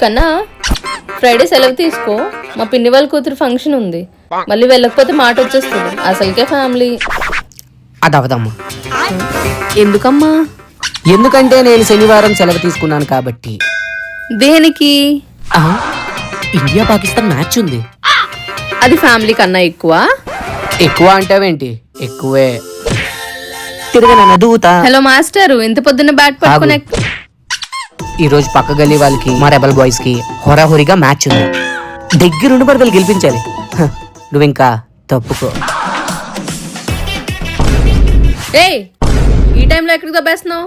కన్నా ఫ్రైడే సెలవు తీసుకో, మా పిన్ని వాళ్ళ కూతురు ఫంక్షన్ ఉంది, మళ్ళీ వెళ్ళకపోతే మాట వచ్చేస్తుంది. అసలుకే ఫ్యామిలీ. అది అవదమ్మా. ఎందుకమ్మా? ఎందుకంటే నేను శనివారం సెలవు తీసుకున్నాను కాబట్టి. దేనికి? ఇండియా పాకిస్తాన్ మ్యాచ్ ఉంది. అది ఫ్యామిలీ కన్నా ఎక్కువ? ఎక్కువ అంటావేంటి? ఎక్కువే. తిరగనన్న దూత. హలో మాస్టర్, ఇంత పొద్దున్న బ్యాట్ పట్టుకునే. ఈ రోజు పక్క గల్లీ వాళ్ళకి మా రెబల్ బాయ్స్ కి హోరాహోరీగా మ్యాచ్ ఉంది. దగ్గరుండి పడతలు గెలిపించాలి. నువ్వు ఇంకా తప్పుకో. ఏయ్, ఈ టైంలో ఎక్కడికి దబ్బేస్తున్నావు?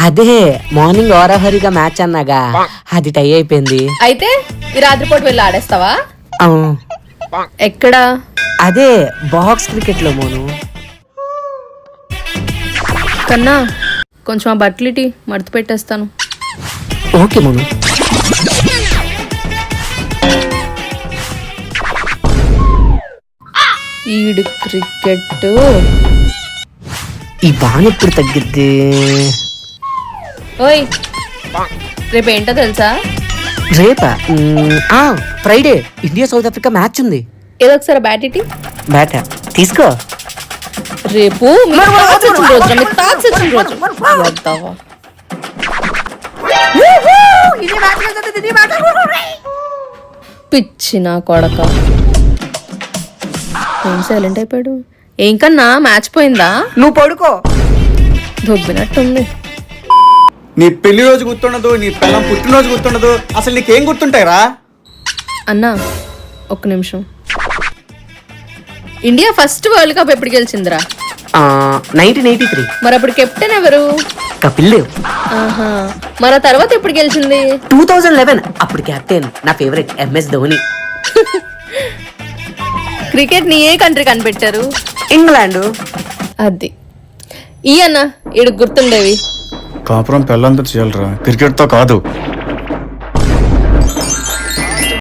అదే మార్నింగ్ హోరాహోరీగా మ్యాచ్ అన్నాగా, అది టై అయిపోయింది. అయితే ఈ రాత్రిపూట వెళ్ళి ఆడేస్తావా? ఎక్కడ? అదే బాక్స్ క్రికెట్ లో మోను. కన్నా కొంచెం ఆ బట్టలిటి మడత పెట్టేస్తాను. ఓకే మోను. ఈడు క్రికెట్. ఈ బాన్ ఎప్పుడు తగ్గిద్ది? ఓయ్, రేపు ఏంటో తెలుసా? రేపా? Friday India south Africa match ఉంది. ఏదో ఒకసారి బ్యాట్ ఇటీ. బ్యాట్ తీసుకో. రేపు పిచ్చి నా కొడక. ఏం సైలెంట్ అయిపోయాడు? ఏం కన్నా మ్యాచ్ పోయిందా? నువ్వు పడుకో. దొబ్బినట్టుంది. నీ పెళ్లి రోజు గుర్తుండదు, నీ పిల్లం పుట్టినరోజు గుర్తుండదు, అసలు నీకేం గుర్తుంటాయిరా? అన్నా ఒక్క నిమిషం. ఇండియా ఫస్ట్ వరల్డ్ కప్ ఎప్పుడు గెలిచిందిరా? 1983. మరి అప్పుడు కెప్టెన్ ఎవరు? కపిల్ దేవ్. ఆహా, మరి ఆ తర్వాత ఎప్పుడు గెలిచింది? 2011. అప్పుడు కెప్టెన్ నా ఫేవరెట్ MS ధోని. క్రికెట్ ని ఏ కంట్రీ కనిపెట్టారు? ఇంగ్లాండ్. అది ఈ అన్న ఈడు గుర్తుండేవి. కాపురం పెళ్ళంతా చేయాలరా, క్రికెట్ తో కాదు.